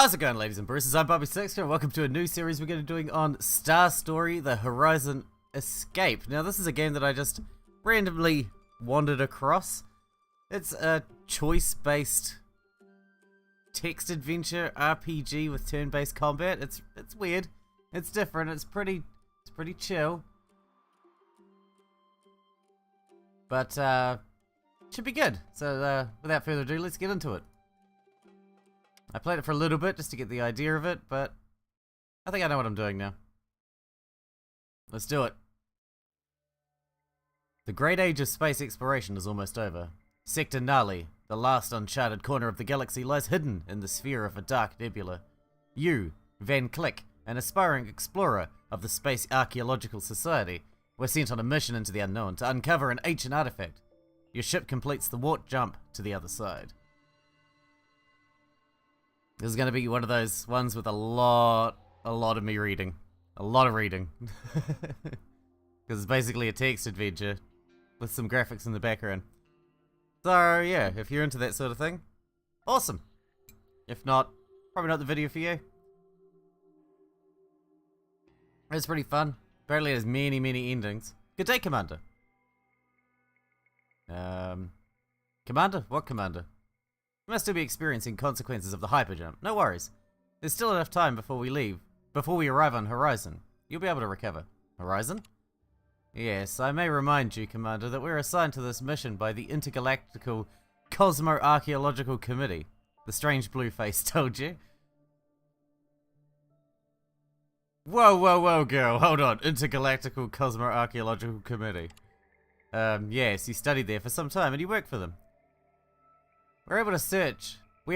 How's it going, ladies and bruises? I'm Bobby Sexter, and welcome to a new series we're going to be doing on Star Story: The Horizon Escape. Now, this is a game that I just randomly wandered across. It's a choice-based text adventure RPG with turn-based combat. It's weird. It's different. It's pretty chill. But should be good. So without further ado, let's get into it. I played it for a little bit just to get the idea of it, but I think I know what I'm doing now. Let's do it. The great age of space exploration is almost over. Sector Nali, the last uncharted corner of the galaxy, lies hidden in the sphere of a dark nebula. You, Van Click, an aspiring explorer of the Space Archaeological Society, were sent on a mission into the unknown to uncover an ancient artifact. Your ship completes the warp jump to the other side. This is going to be one of those ones with a lot of me reading. A lot of reading. Because it's basically a text adventure with some graphics in the background. So yeah, if you're into that sort of thing, awesome. If not, probably not the video for you. It's pretty fun. Apparently it has many endings. Good day, Commander. Commander? What Commander? You must still be experiencing consequences of the hyperjump. No worries. There's still enough time before we leave. Before we arrive on Horizon. You'll be able to recover. Horizon? Yes, I may remind you, Commander, that we're assigned to this mission by the Intergalactical Cosmo-Archaeological Committee. The strange blue face told you. Whoa, girl. Hold on. Intergalactical Cosmo-Archaeological Committee. Yes, you studied there for some time and you work for them. We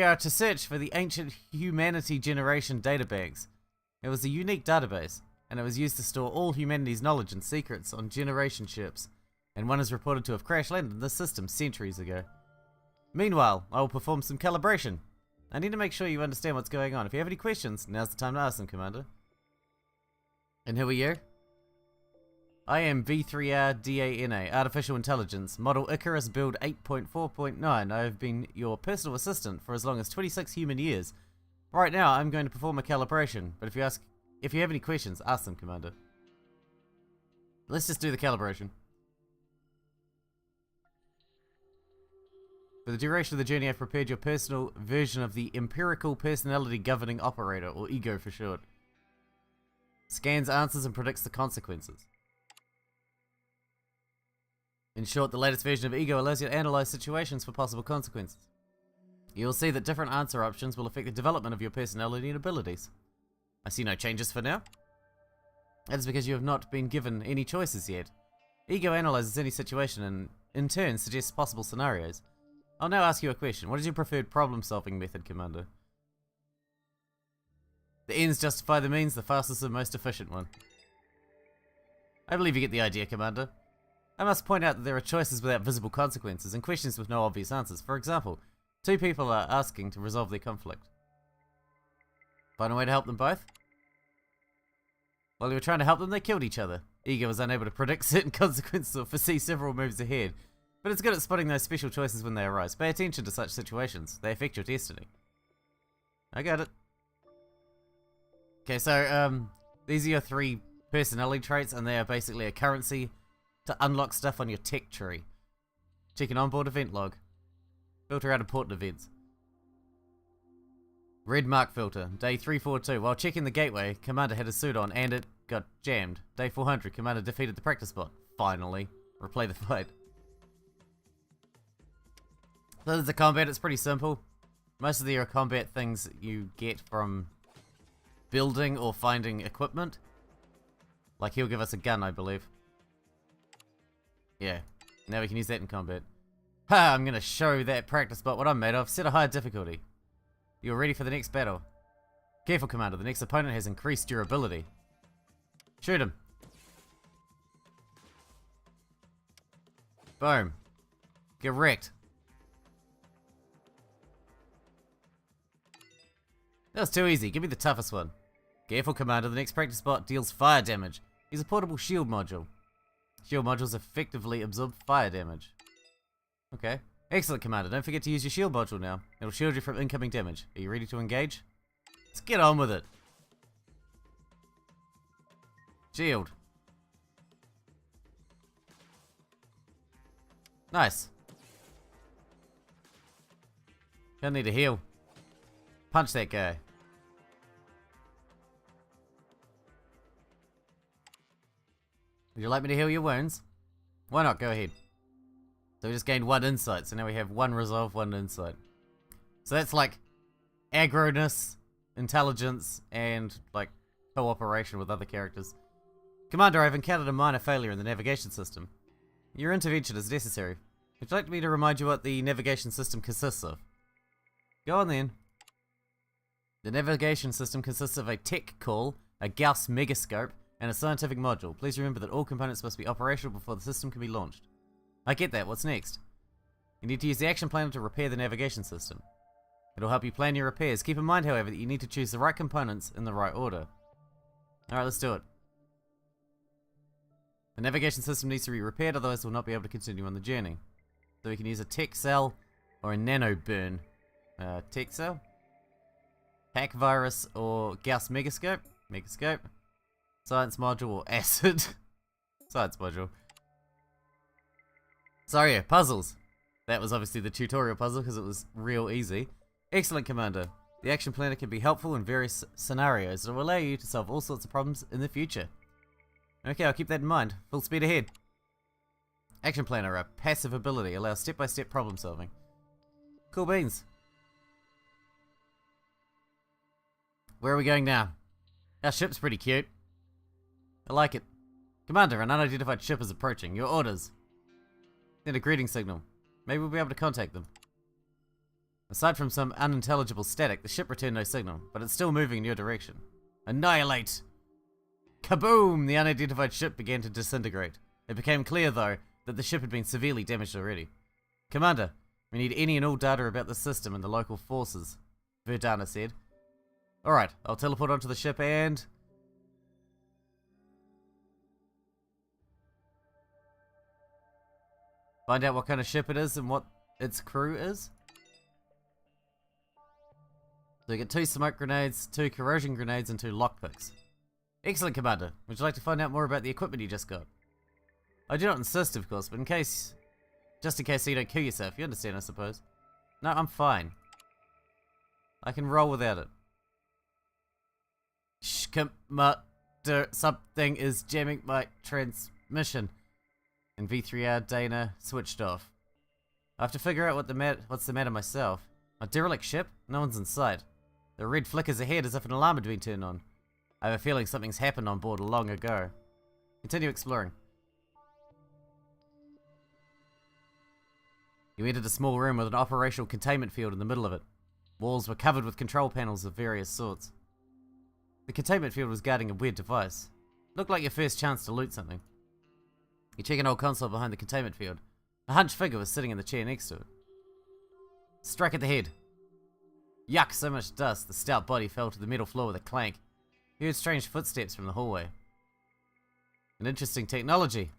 are to search for the ancient humanity generation databanks. It was a unique database, and it was used to store all humanity's knowledge and secrets on generation ships, and one is reported to have crash landed in this system centuries ago. Meanwhile, I will perform some calibration. I need to make sure you understand what's going on. If you have any questions, now's the time to ask them, Commander. And who are you? I am V3R-DANA, Artificial Intelligence, Model Icarus Build 8.4.9. I have been your personal assistant for as long as 26 human years. Right now, I'm going to perform a calibration, but if you have any questions, ask them, Commander. Let's just do the calibration. For the duration of the journey, I've prepared your personal version of the Empirical Personality Governing Operator, or EGO for short. Scans answers and predicts the consequences. In short, the latest version of EGO allows you to analyze situations for possible consequences. You'll see that different answer options will affect the development of your personality and abilities. I see no changes for now. That is because you have not been given any choices yet. EGO analyzes any situation and, in turn, suggests possible scenarios. I'll now ask you a question. What is your preferred problem-solving method, Commander? The ends justify the means, the fastest and most efficient one. I believe you get the idea, Commander. I must point out that there are choices without visible consequences and questions with no obvious answers. For example, two people are asking to resolve their conflict. Find a way to help them both? While you were trying to help them, they killed each other. Ego was unable to predict certain consequences or foresee several moves ahead, but it's good at spotting those special choices when they arise. Pay attention to such situations. They affect your destiny. I got it. Okay, so, these are your three personality traits, and they are basically a currency to unlock stuff on your tech tree. Check an onboard event log. Filter out important events. Red mark filter. Day 342. While checking the gateway, Commander had a suit on and it got jammed. Day 400. Commander defeated the practice bot. Finally. Replay the fight. So there's the combat. It's pretty simple. Most of the combat things you get from building or finding equipment. Like he'll give us a gun, I believe. Yeah, now we can use that in combat. Ha! I'm gonna show that practice bot what I'm made of. Set a higher difficulty. You're ready for the next battle. Careful, Commander. The next opponent has increased durability. Shoot him. Boom. Get wrecked. That was too easy. Give me the toughest one. Careful, Commander. The next practice bot deals fire damage. He's a portable shield module. Shield modules effectively absorb fire damage. Okay. Excellent, Commander. Don't forget to use your shield module now. It'll shield you from incoming damage. Are you ready to engage? Let's get on with it. Shield. Nice. Gonna need a heal. Punch that guy. Would you like me to heal your wounds? Why not? Go ahead. So we just gained 1 insight, so now we have 1 resolve, 1 insight. So that's like aggroness, intelligence, and like cooperation with other characters. Commander, I've encountered a minor failure in the navigation system. Your intervention is necessary. Would you like me to remind you what the navigation system consists of? Go on then. The navigation system consists of a tech call, a Gauss megascope, and a scientific module. Please remember that all components must be operational before the system can be launched. I get that. What's next? You need to use the action planner to repair the navigation system. It'll help you plan your repairs. Keep in mind, however, that you need to choose the right components in the right order. Alright, let's do it. The navigation system needs to be repaired, otherwise we'll not be able to continue on the journey. So we can use a tech cell or a nano burn. Tech cell? Hack virus or Gauss megascope? Megascope. Science module or acid? Science module. So yeah, puzzles. That was obviously the tutorial puzzle because it was real easy. Excellent, Commander. The action planner can be helpful in various scenarios that will allow you to solve all sorts of problems in the future. Okay, I'll keep that in mind. Full speed ahead. Action planner, a passive ability, allows step-by-step problem solving. Cool beans. Where are we going now? Our ship's pretty cute. I like it. Commander, an unidentified ship is approaching. Your orders. Send a greeting signal. Maybe we'll be able to contact them. Aside from some unintelligible static, the ship returned no signal, but it's still moving in your direction. Annihilate! Kaboom! The unidentified ship began to disintegrate. It became clear, though, that the ship had been severely damaged already. Commander, we need any and all data about the system and the local forces, Verdana said. Alright, I'll teleport onto the ship and... find out what kind of ship it is and what its crew is. So we get 2 smoke grenades, 2 corrosion grenades, and 2 lockpicks. Excellent, Commander. Would you like to find out more about the equipment you just got? I do not insist, of course, but just in case so you don't kill yourself. You understand, I suppose. No, I'm fine. I can roll without it. Shh, Commander, something is jamming my transmission. And V3R Dana switched off. I have to figure out what's the matter myself. A derelict ship? No one's in sight. The red flickers ahead as if an alarm had been turned on. I have a feeling something's happened on board long ago. Continue exploring. You entered a small room with an operational containment field in the middle of it. Walls were covered with control panels of various sorts. The containment field was guarding a weird device. Looked like your first chance to loot something. You check an old console behind the containment field. A hunched figure was sitting in the chair next to it. Struck at the head. Yuck, so much dust. The stout body fell to the metal floor with a clank. You heard strange footsteps from the hallway. An interesting technology.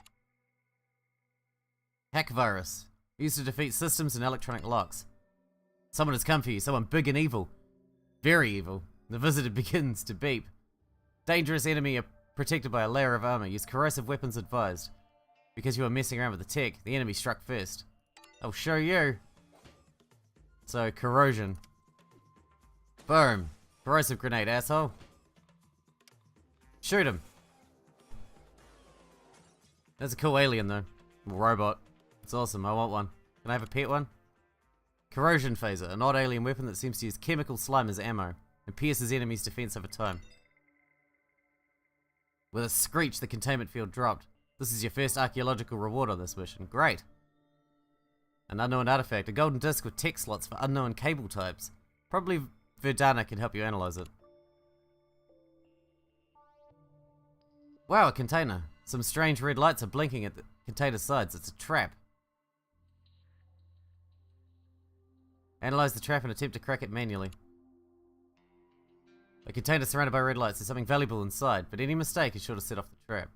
Hack virus. Used to defeat systems and electronic locks. Someone has come for you. Someone big and evil. Very evil. The visitor begins to beep. Dangerous enemy are protected by a layer of armor. Use corrosive weapons advised. Because you were messing around with the tech, the enemy struck first. I'll show you. So, corrosion. Boom. Corrosive grenade, asshole. Shoot him. That's a cool alien, though. Robot. It's awesome. I want one. Can I have a pet one? Corrosion phaser. An odd alien weapon that seems to use chemical slime as ammo and pierces enemies' defense over time. With a screech, the containment field dropped. This is your first archaeological reward on this mission. Great. An unknown artifact. A golden disc with tech slots for unknown cable types. Probably Verdana can help you analyze it. Wow, a container. Some strange red lights are blinking at the container's sides. It's a trap. Analyze the trap and attempt to crack it manually. A container surrounded by red lights. There's something valuable inside, but any mistake is sure to set off the trap.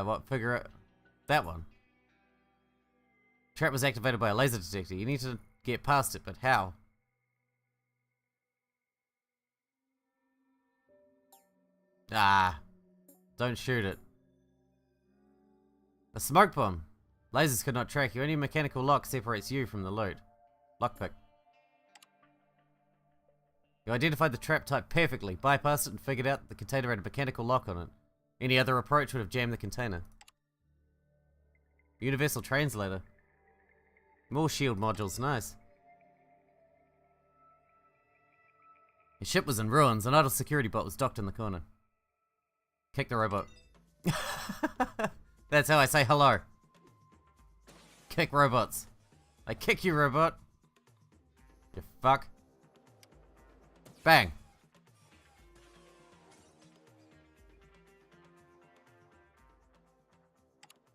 What figure? That one. Trap was activated by a laser detector. You need to get past it, but how? Ah, don't shoot it. A smoke bomb. Lasers could not track you. Only a mechanical lock separates you from the loot. Lockpick. You identified the trap type perfectly, bypassed it and figured out that the container had a mechanical lock on it. Any other approach would have jammed the container. Universal translator. More shield modules, nice. Your ship was in ruins. An idle security bot was docked in the corner. Kick the robot. That's how I say hello. Kick robots. I kick you, robot. You fuck. Bang.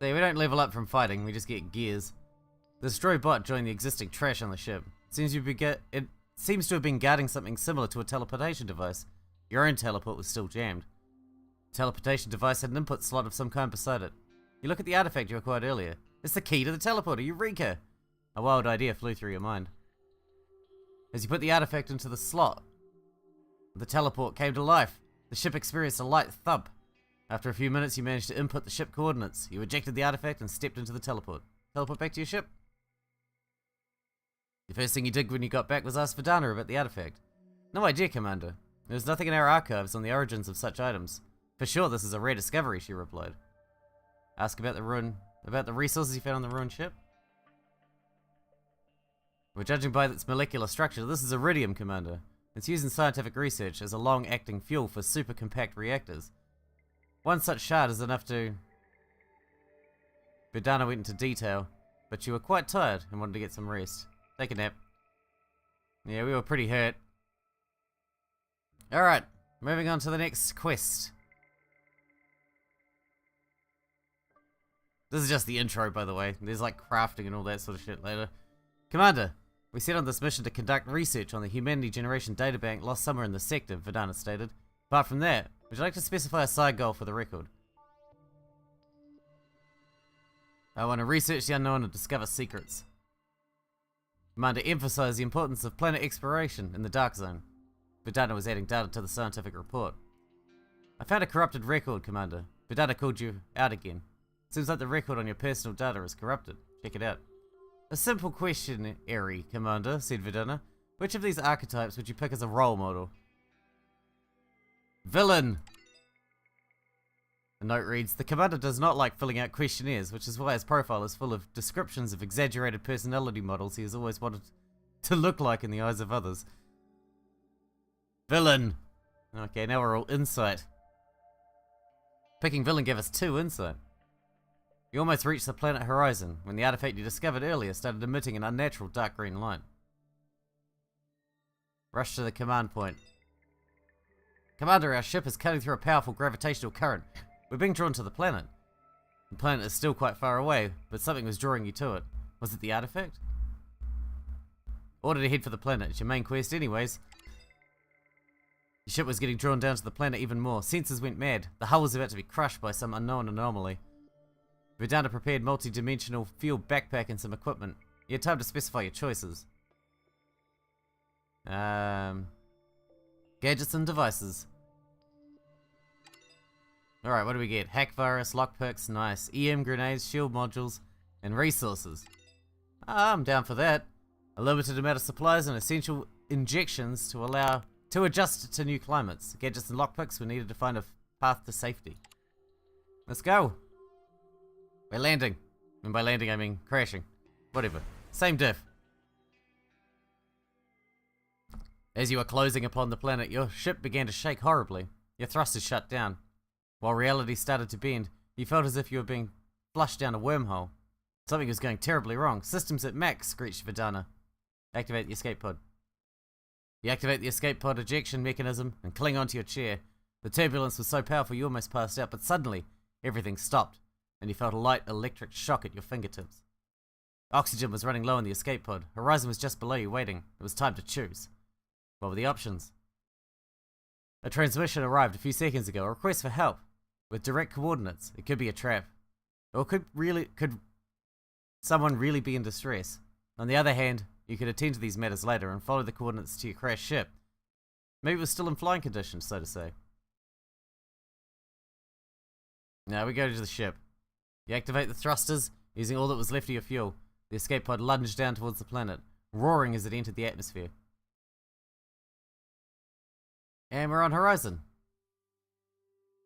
See, we don't level up from fighting, we just get gears. The destroy bot joined the existing trash on the ship. It seems to have been guarding something similar to a teleportation device. Your own teleport was still jammed. The teleportation device had an input slot of some kind beside it. You look at the artifact you acquired earlier. It's the key to the teleporter, Eureka! A wild idea flew through your mind. As you put the artifact into the slot, the teleport came to life. The ship experienced a light thump. After a few minutes, you managed to input the ship coordinates. You ejected the artifact and stepped into the teleport. Teleport back to your ship. The first thing you did when you got back was ask Vidana about the artifact. No idea, Commander. There's nothing in our archives on the origins of such items. For sure, this is a rare discovery, she replied. Ask about the resources you found on the ruined ship? We're judging by its molecular structure. This is iridium, Commander. It's used in scientific research as a long-acting fuel for super compact reactors. One such shard is enough to... Vidana went into detail, but you were quite tired and wanted to get some rest. Take a nap. Yeah, we were pretty hurt. Alright, moving on to the next quest. This is just the intro, by the way. There's like crafting and all that sort of shit later. Commander, we set on this mission to conduct research on the Humanity Generation databank lost somewhere in the sector, Vidana stated. Apart from that, would you like to specify a side goal for the record? I want to research the unknown and discover secrets. Commander emphasized the importance of planet exploration in the Dark Zone. Vidana was adding data to the scientific report. I found a corrupted record, Commander. Vidana called you out again. Seems like the record on your personal data is corrupted. Check it out. A simple question, Eri, Commander, said Vidana. Which of these archetypes would you pick as a role model? Villain! The note reads, the Commander does not like filling out questionnaires, which is why his profile is full of descriptions of exaggerated personality models he has always wanted to look like in the eyes of others. Villain! Okay, now we're all insight. Picking villain gave us 2 insight. You almost reached the planet horizon when the artifact you discovered earlier started emitting an unnatural dark green light. Rush to the command point. Commander, our ship is cutting through a powerful gravitational current. We're being drawn to the planet. The planet is still quite far away, but something was drawing you to it. Was it the artifact? Order to head for the planet. It's your main quest anyways. Your ship was getting drawn down to the planet even more. Sensors went mad. The hull was about to be crushed by some unknown anomaly. Vidana prepared multi-dimensional field backpack and some equipment. You had time to specify your choices. Gadgets and devices. Alright, what do we get? Hack virus, lockpicks, nice. EM grenades, shield modules, and resources. I'm down for that. A limited amount of supplies and essential injections to adjust to new climates. Gadgets and lockpicks were needed to find a path to safety. Let's go. We're landing. And by landing I mean crashing. Whatever. Same diff. As you were closing upon the planet, your ship began to shake horribly. Your thrusters shut down. While reality started to bend, you felt as if you were being flushed down a wormhole. Something was going terribly wrong. Systems at max, screeched Vidana. Activate the escape pod. You activate the escape pod ejection mechanism and cling onto your chair. The turbulence was so powerful you almost passed out, but suddenly, everything stopped, and you felt a light electric shock at your fingertips. Oxygen was running low in the escape pod. Horizon was just below you, waiting. It was time to choose. What were the options? A transmission arrived a few seconds ago, a request for help, with direct coordinates. It could be a trap. Or could someone really be in distress. On the other hand, you could attend to these matters later and follow the coordinates to your crashed ship. Maybe it was still in flying condition, so to say. Now we go to the ship. You activate the thrusters, using all that was left of your fuel. The escape pod lunged down towards the planet, roaring as it entered the atmosphere. And we're on horizon.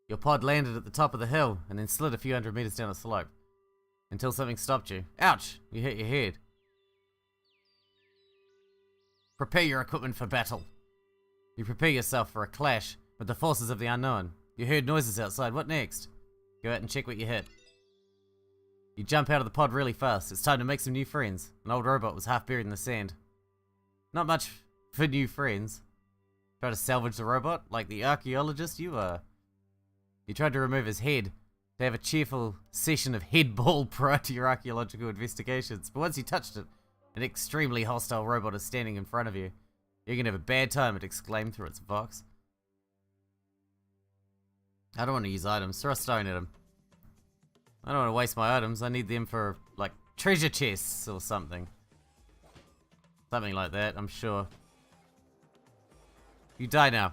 Your pod landed at the top of the hill and then slid a few hundred meters down a slope. Until something stopped you. Ouch! You hit your head. Prepare your equipment for battle. You prepare yourself for a clash with the forces of the unknown. You heard noises outside. What next? Go out and check what you hit. You jump out of the pod really fast. It's time to make some new friends. An old robot was half buried in the sand. Not much for new friends. Try to salvage the robot like the archaeologist you are. You tried to remove his head to have a cheerful session of headball prior to your archaeological investigations. But once you touched it, an extremely hostile robot is standing in front of you. You're gonna have a bad time, it exclaimed through its vox. I don't want to use items. Throw a stone at him. I don't want to waste my items. I need them for, like, treasure chests or something. Something like that, I'm sure. You die now.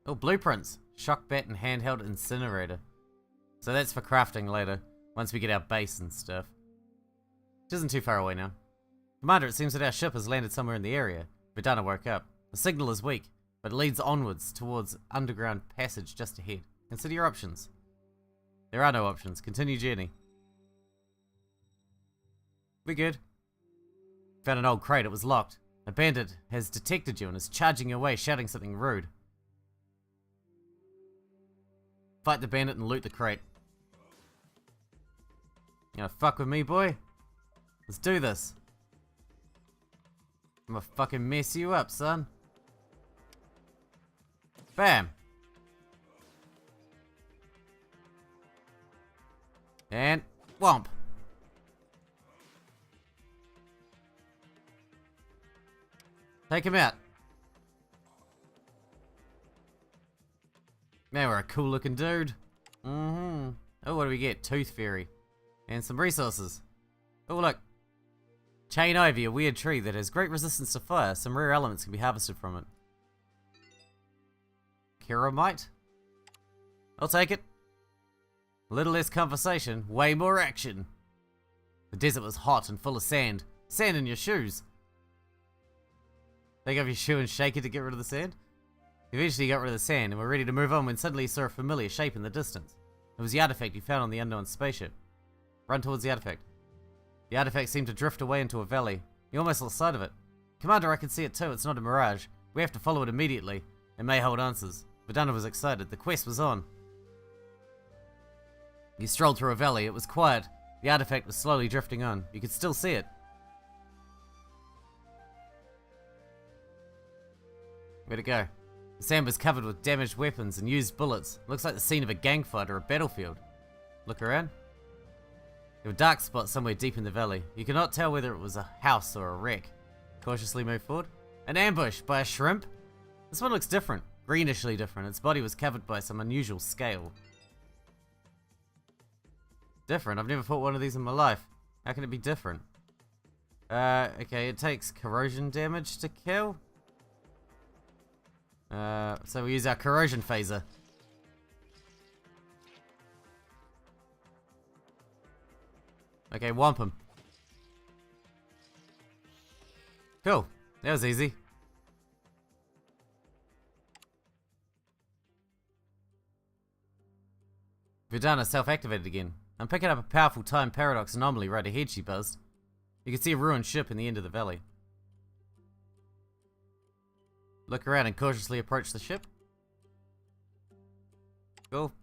Oh, blueprints. Shock bat and handheld incinerator. So that's for crafting later, once we get our base and stuff. Which isn't too far away now. Commander, it seems that our ship has landed somewhere in the area. Vidana woke up. The signal is weak, but it leads onwards towards underground passage just ahead. Consider your options. There are no options. Continue journey. We're good. Found an old crate. It was locked. A bandit has detected you and is charging your way, shouting something rude. Fight the bandit and loot the crate. You gonna fuck with me, boy? Let's do this. I'm gonna fucking mess you up, son. Bam. And whomp. Take him out. Man, we're a cool looking dude. Oh, what do we get? Tooth Fairy. And some resources. Oh, look. Chain ivy, a weird tree that has great resistance to fire. Some rare elements can be harvested from it. Keramite? I'll take it. A little less conversation, way more action. The desert was hot and full of sand. Sand in your shoes. Take off your shoe and shake it to get rid of the sand? Eventually you got rid of the sand and were ready to move on when suddenly you saw a familiar shape in the distance. It was the artifact you found on the unknown spaceship. Run towards the artifact. The artifact seemed to drift away into a valley. You almost lost sight of it. Commander, I can see it too. It's not a mirage. We have to follow it immediately. It may hold answers. Vidana was excited. The quest was on. You strolled through a valley. It was quiet. The artifact was slowly drifting on. You could still see it. Where'd it go? The sand was covered with damaged weapons and used bullets. Looks like the scene of a gang fight or a battlefield. Look around. There were dark spots somewhere deep in the valley. You could not tell whether it was a house or a wreck. Cautiously move forward. An ambush by a shrimp? This one looks different. Greenishly different. Its body was covered by some unusual scale. Different? I've never fought one of these in my life. How can it be different? Okay, it takes corrosion damage to kill. So we use our corrosion phaser. Okay, whomp him. Cool. That was easy. Vidana self-activated again. I'm picking up a powerful time paradox anomaly right ahead, she buzzed. You can see a ruined ship in the end of the valley. Look around and cautiously approach the ship. Cool.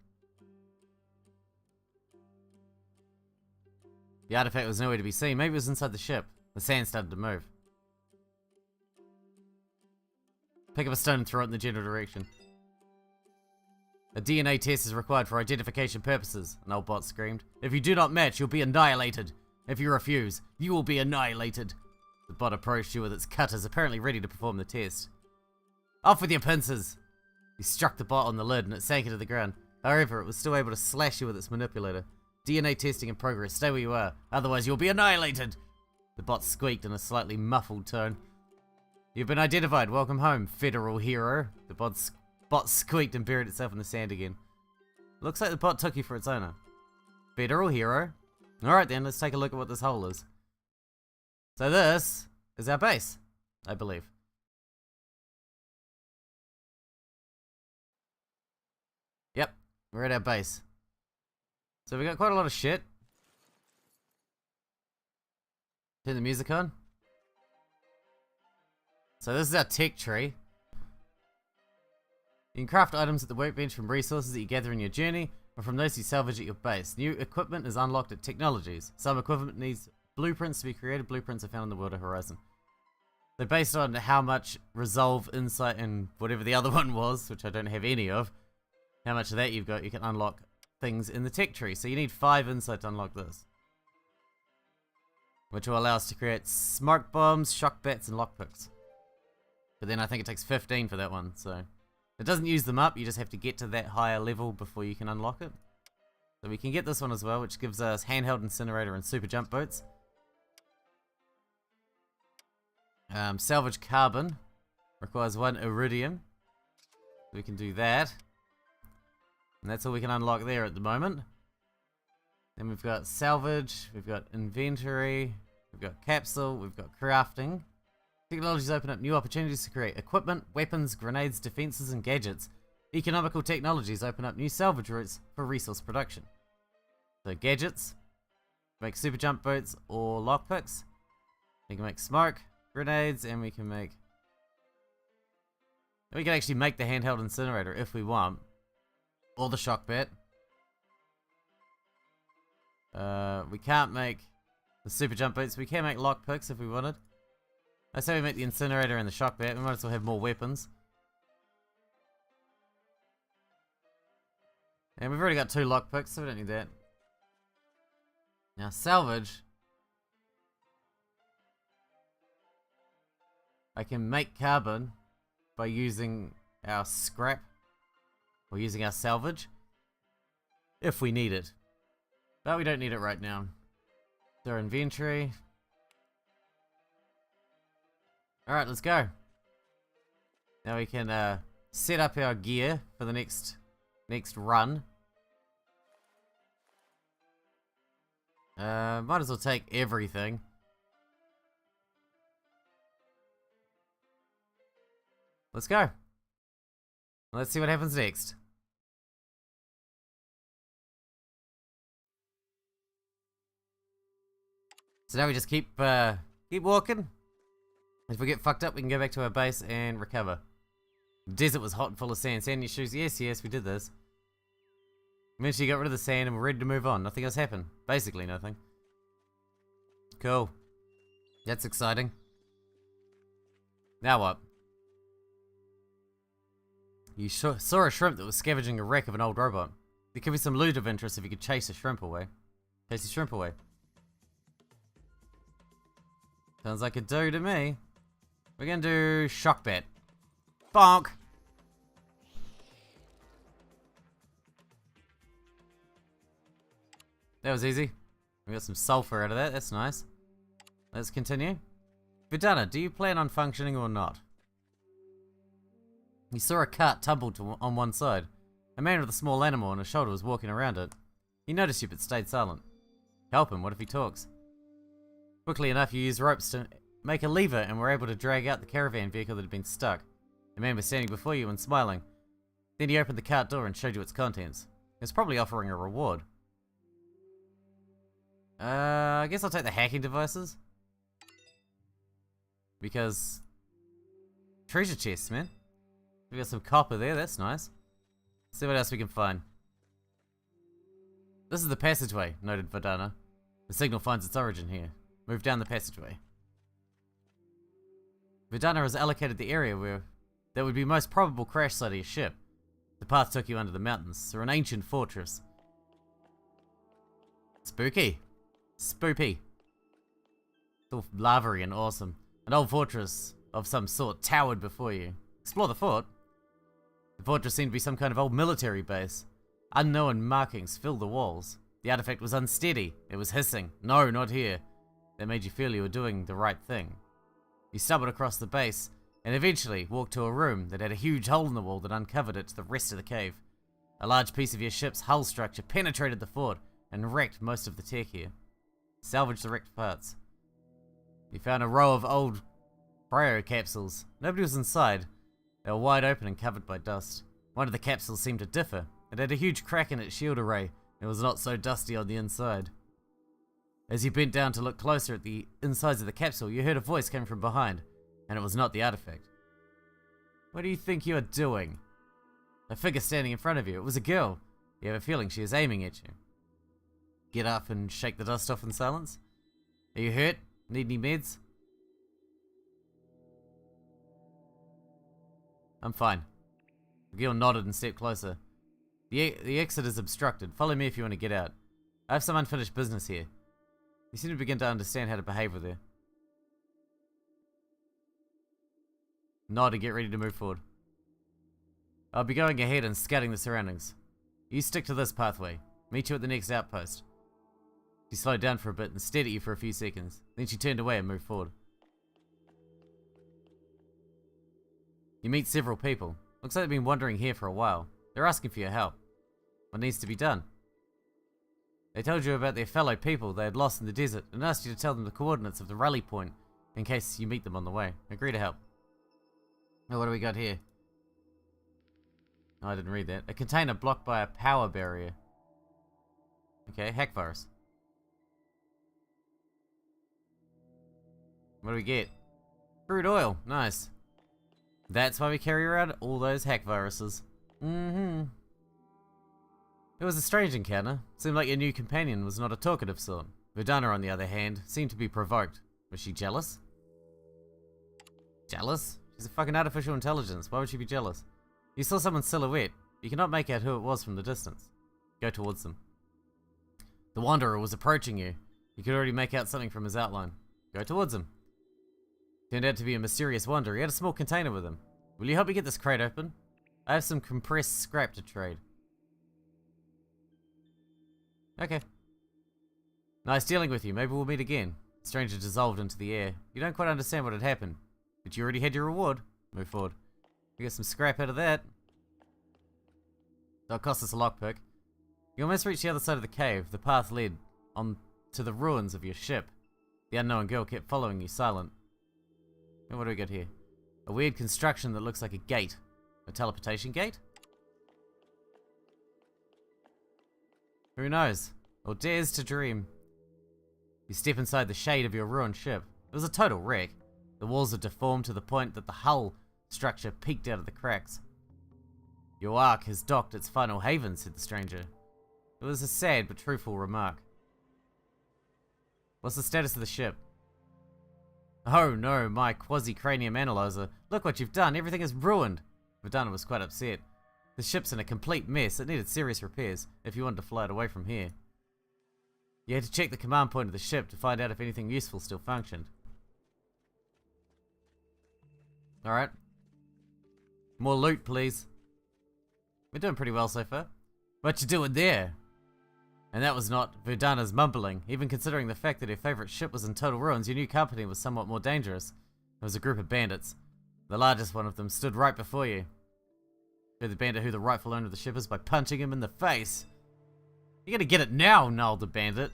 The artifact was nowhere to be seen. Maybe it was inside the ship. The sand started to move. Pick up a stone and throw it in the general direction. A DNA test is required for identification purposes, an old bot screamed. If you do not match, you'll be annihilated. If you refuse, you will be annihilated. The bot approached you with its cutters, apparently ready to perform the test. Off with your pincers! He struck the bot on the lid and it sank into the ground. However, it was still able to slash you with its manipulator. DNA testing in progress. Stay where you are, otherwise you'll be annihilated. The bot squeaked in a slightly muffled tone. You've been identified. Welcome home, federal hero. The bot squeaked and buried itself in the sand again. Looks like the bot took you for its owner. Federal hero? Alright then, let's take a look at what this hole is. So this is our base, I believe. Yep, we're at our base. So we got quite a lot of shit. Turn the music on. So this is our tech tree. You can craft items at the workbench from resources that you gather in your journey, or from those you salvage at your base. New equipment is unlocked at technologies. Some equipment needs blueprints to be created. Blueprints are found in the Water Horizon. So based on how much resolve, insight, and whatever the other one was, which I don't have any of, how much of that you've got, you can unlock things in the tech tree. So you need 5 insight to unlock this, which will allow us to create smoke bombs, shock bats, and lockpicks. But then I think it takes 15 for that one, so it doesn't use them up. You just have to get to that higher level before you can unlock it. So we can get this one as well, which gives us handheld incinerator and super jump boots. Salvage carbon requires 1 iridium. We can do that. And that's all we can unlock there at the moment. Then we've got salvage, we've got inventory, we've got capsule, we've got crafting. Technologies open up new opportunities to create equipment, weapons, grenades, defenses, and gadgets. Economical technologies open up new salvage routes for resource production. So gadgets, make super jump boots or lockpicks. We can make smoke, grenades, and we can actually make the handheld incinerator if we want. Or the shock bat. We can't make the super jump boots. We can make lockpicks if we wanted. I say we make the incinerator and the shock bat. We might as well have more weapons. And we've already got 2 lockpicks, so we don't need that. Now salvage. I can make carbon by using our scrap. Or using our salvage. If we need it. But we don't need it right now. So our inventory. Alright, let's go. Now we can set up our gear for the next run. Might as well take everything. Let's go. Let's see what happens next. So now we just keep walking. If we get fucked up, we can go back to our base and recover. The desert was hot and full of sand. Sand in your shoes. Yes, we did this. Eventually got rid of the sand and we're ready to move on. Nothing else happened. Basically nothing. Cool. That's exciting. Now what? You saw a shrimp that was scavenging a wreck of an old robot. There could be some loot of interest if you could chase a shrimp away. Chase the shrimp away. Sounds like a do to me. We're gonna do shock bat. Bonk! That was easy. We got some sulfur out of that, that's nice. Let's continue. Vidana, do you plan on functioning or not? You saw a cart tumbled on one side. A man with a small animal on his shoulder was walking around it. He noticed you but stayed silent. Help him, what if he talks? Quickly enough, you used ropes to make a lever and were able to drag out the caravan vehicle that had been stuck. The man was standing before you and smiling. Then he opened the cart door and showed you its contents. He was probably offering a reward. I guess I'll take the hacking devices. Because... treasure chests, man. We got some copper there, that's nice. Let's see what else we can find. This is the passageway, noted Vidana. The signal finds its origin here. Move down the passageway. Vidana has allocated the area where that would be most probable crash site of your ship. The path took you under the mountains, through an ancient fortress. Spooky. Spoopy. It's all lavery and awesome. An old fortress of some sort towered before you. Explore the fort. The fortress seemed to be some kind of old military base. Unknown markings filled the walls. The artifact was unsteady. It was hissing. No, not here. That made you feel you were doing the right thing. You stumbled across the base, and eventually walked to a room that had a huge hole in the wall that uncovered it to the rest of the cave. A large piece of your ship's hull structure penetrated the fort and wrecked most of the tech here. Salvage the wrecked parts. You found a row of old cryo capsules. Nobody was inside. They were wide open and covered by dust. One of the capsules seemed to differ. It had a huge crack in its shield array. It was not so dusty on the inside. As you bent down to look closer at the insides of the capsule, you heard a voice coming from behind, and it was not the artifact. What do you think you are doing? A figure standing in front of you. It was a girl. You have a feeling she is aiming at you. Get up and shake the dust off in silence. Are you hurt? Need any meds? I'm fine. The girl nodded and stepped closer. The exit is obstructed. Follow me if you want to get out. I have some unfinished business here. You seem to begin to understand how to behave with her. Nod and get ready to move forward. I'll be going ahead and scouting the surroundings. You stick to this pathway. Meet you at the next outpost. She slowed down for a bit and stared at you for a few seconds. Then she turned away and moved forward. You meet several people. Looks like they've been wandering here for a while. They're asking for your help. What needs to be done? They told you about their fellow people they had lost in the desert and asked you to tell them the coordinates of the rally point in case you meet them on the way. Agree to help. Oh, what do we got here? Oh, I didn't read that. A container blocked by a power barrier. Okay, hack virus. What do we get? Crude oil. Nice. That's why we carry around all those hack viruses. It was a strange encounter. Seemed like your new companion was not a talkative sort. Verdana, on the other hand, seemed to be provoked. Was she jealous? Jealous? She's a fucking artificial intelligence. Why would she be jealous? You saw someone's silhouette. You cannot make out who it was from the distance. Go towards them. The Wanderer was approaching you. You could already make out something from his outline. Go towards him. Turned out to be a mysterious wanderer. He had a small container with him. Will you help me get this crate open? I have some compressed scrap to trade. Okay. Nice dealing with you. Maybe we'll meet again. The stranger dissolved into the air. You don't quite understand what had happened, but you already had your reward. Move forward. You get some scrap out of that. That'll cost us a lockpick. You almost reached the other side of the cave. The path led on to the ruins of your ship. The unknown girl kept following you, silent. And what do we got here? A weird construction that looks like a gate. A teleportation gate? Who knows? Or dares to dream. You step inside the shade of your ruined ship. It was a total wreck. The walls are deformed to the point that the hull structure peeked out of the cracks. Your ark has docked its final haven, said the stranger. It was a sad but truthful remark. What's the status of the ship? Oh no, my quasi-cranium analyzer. Look what you've done. Everything is ruined. Verdana was quite upset. The ship's in a complete mess. It needed serious repairs if you wanted to fly it away from here. You had to check the command point of the ship to find out if anything useful still functioned. Alright. More loot, please. We're doing pretty well so far. What you doing there? And that was not Verdana's mumbling. Even considering the fact that her favorite ship was in total ruins, your new company was somewhat more dangerous. It was a group of bandits. The largest one of them stood right before you. Show the bandit who the rightful owner of the ship is by punching him in the face. You're gonna get it now, gnawed the bandit.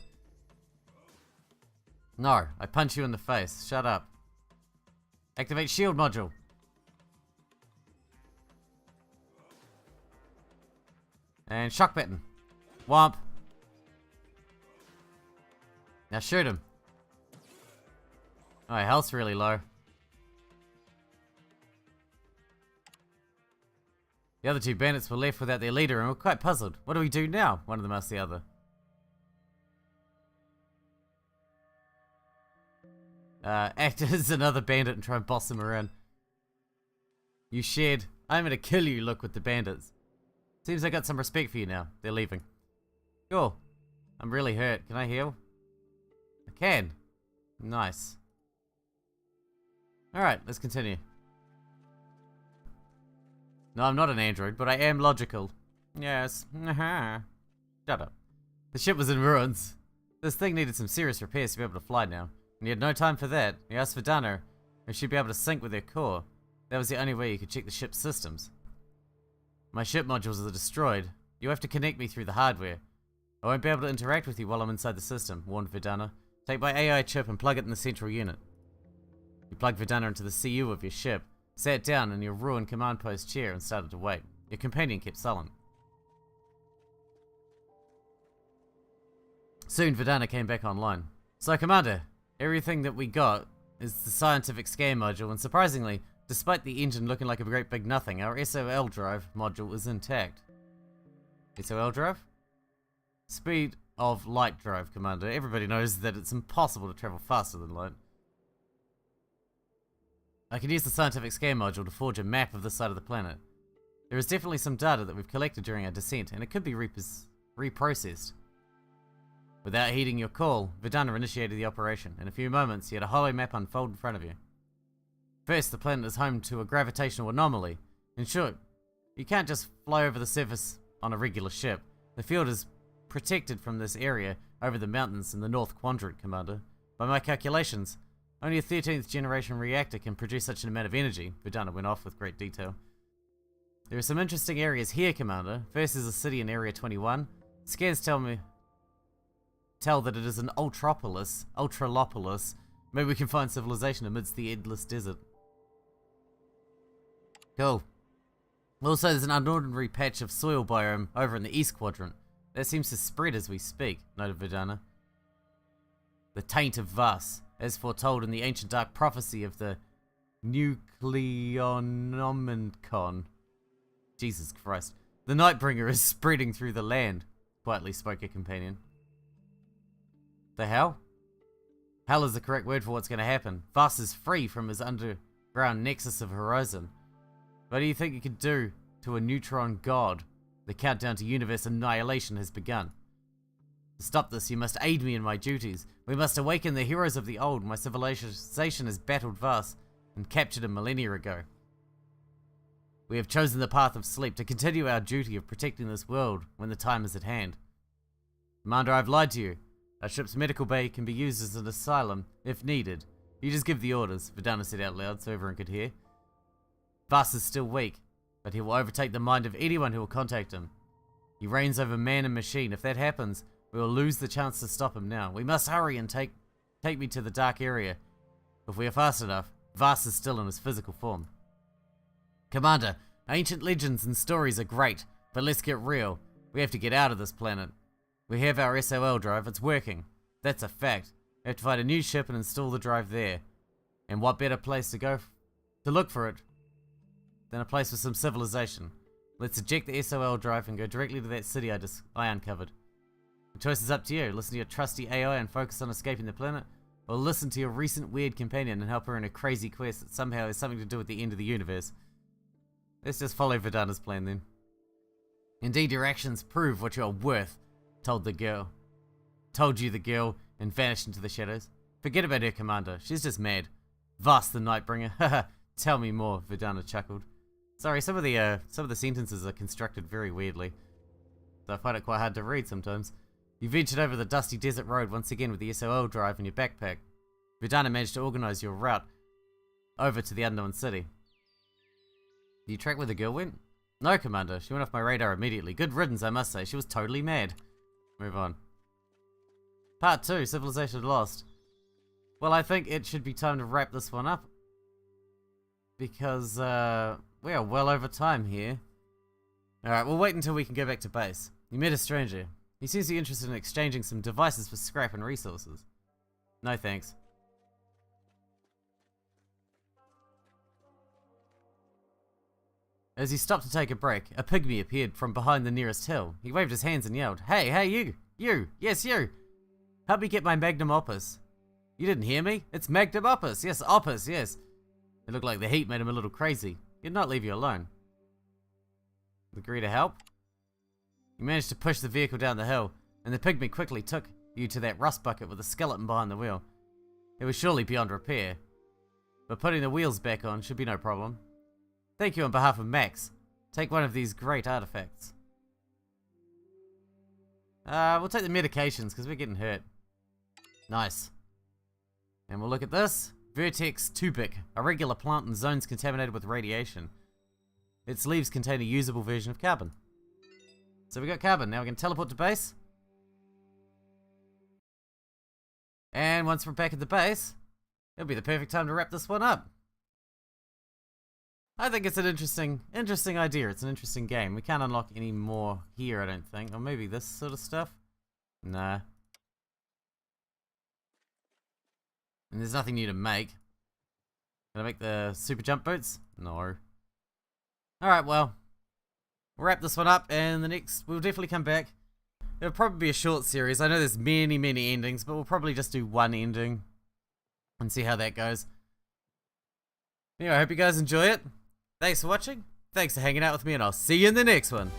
No, I punch you in the face. Shut up. Activate shield module. And shock button. Womp. Now shoot him. Oh, health's really low. The other two bandits were left without their leader and were quite puzzled. What do we do now? One of them asked the other. Act as another bandit and try and boss them around. You shared, I'm gonna kill you look with the bandits. Seems I got some respect for you now. They're leaving. Cool. I'm really hurt. Can I heal? I can. Nice. Alright, let's continue. No, I'm not an android, but I am logical. Yes. Shut up. The ship was in ruins. This thing needed some serious repairs to be able to fly now. And he had no time for that. He asked Vidana if she'd be able to sync with her core. That was the only way you could check the ship's systems. My ship modules are destroyed. You have to connect me through the hardware. I won't be able to interact with you while I'm inside the system, warned Vidana. Take my AI chip and plug it in the central unit. You plugged Vidana into the CU of your ship, sat down in your ruined command post chair and started to wait. Your companion kept silent. Soon Vidana came back online. So, Commander, everything that we got is the scientific scan module, and surprisingly, despite the engine looking like a great big nothing, our SOL drive module is intact. SOL drive? Speed of light drive, Commander. Everybody knows that it's impossible to travel faster than light. I can use the scientific scan module to forge a map of this side of the planet. There is definitely some data that we've collected during our descent, and it could be reprocessed. Without heeding your call, Vidana initiated the operation. In a few moments, you had a hollow map unfold in front of you. First, the planet is home to a gravitational anomaly. In short, you can't just fly over the surface on a regular ship. The field is protected from this area over the mountains in the North Quadrant, Commander. By my calculations, only a 13th generation reactor can produce such an amount of energy. Vidana went off with great detail. There are some interesting areas here, Commander. First is a city in Area 21. Scans tell that it is an ultralopolis. Maybe we can find civilization amidst the endless desert. Cool. Also, there's an unordinary patch of soil biome over in the East Quadrant. That seems to spread as we speak, noted Vidana. The taint of Vas, as foretold in the ancient dark prophecy of the Nucleonomicon. Jesus Christ. The Nightbringer is spreading through the land, quietly spoke her companion. The hell? Hell is the correct word for what's going to happen. Vas is free from his underground nexus of horizon. What do you think you could do to a neutron god? The countdown to universe annihilation has begun. To stop this, you must aid me in my duties. We must awaken the heroes of the old. My civilization has battled Vas and captured him millennia ago. We have chosen the path of sleep to continue our duty of protecting this world when the time is at hand. Commander, I've lied to you. Our ship's medical bay can be used as an asylum if needed. You just give the orders, Vidana said out loud so everyone could hear. Vas is still weak, but he will overtake the mind of anyone who will contact him. He reigns over man and machine. If that happens, we will lose the chance to stop him now. We must hurry and take me to the dark area. If we are fast enough, Vas is still in his physical form. Commander, ancient legends and stories are great, but let's get real. We have to get out of this planet. We have our SOL drive, it's working. That's a fact. We have to find a new ship and install the drive there. And what better place to go to look for it than a place with some civilization. Let's eject the SOL drive and go directly to that city I uncovered. The choice is up to you. Listen to your trusty AI and focus on escaping the planet, or listen to your recent weird companion and help her in a crazy quest that somehow has something to do with the end of the universe. Let's just follow Vidana's plan then. Indeed, your actions prove what you are worth, told you the girl, and vanished into the shadows. Forget about her, Commander. She's just mad. Vas the Nightbringer. Haha. Tell me more, Vidana chuckled. Sorry, some of the sentences are constructed very weirdly, so I find it quite hard to read sometimes. You ventured over the dusty desert road once again with the SOL drive in your backpack. Vidana managed to organize your route over to the unknown city. Did you track where the girl went? No, Commander. She went off my radar immediately. Good riddance, I must say. She was totally mad. Move on. Part 2, Civilization Lost. Well, I think it should be time to wrap this one up, because we are well over time here. Alright, we'll wait until we can go back to base. You met a stranger. He seems to be interested in exchanging some devices for scrap and resources. No thanks. As he stopped to take a break, a pygmy appeared from behind the nearest hill. He waved his hands and yelled, Hey, you! Yes, you! Help me get my magnum opus. You didn't hear me? It's magnum opus! Yes, opus, yes! It looked like the heat made him a little crazy. He'd not leave you alone. Agree to help? You managed to push the vehicle down the hill, and the pygmy quickly took you to that rust bucket with a skeleton behind the wheel. It was surely beyond repair, but putting the wheels back on should be no problem. Thank you on behalf of Max. Take one of these great artifacts. We'll take the medications because we're getting hurt. Nice. And we'll look at this. Vertex tupic, a regular plant in zones contaminated with radiation. Its leaves contain a usable version of carbon. So we got carbon. Now we can teleport to base. And once we're back at the base, it'll be the perfect time to wrap this one up. I think it's an interesting idea. It's an interesting game. We can't unlock any more here, I don't think. Or maybe this sort of stuff. Nah. And there's nothing new to make. Can I make the super jump boots? No. Alright, well. We'll wrap this one up, and the next, we'll definitely come back. It'll probably be a short series. I know there's many endings, but we'll probably just do one ending. And see how that goes. Anyway, I hope you guys enjoy it. Thanks for watching. Thanks for hanging out with me, and I'll see you in the next one.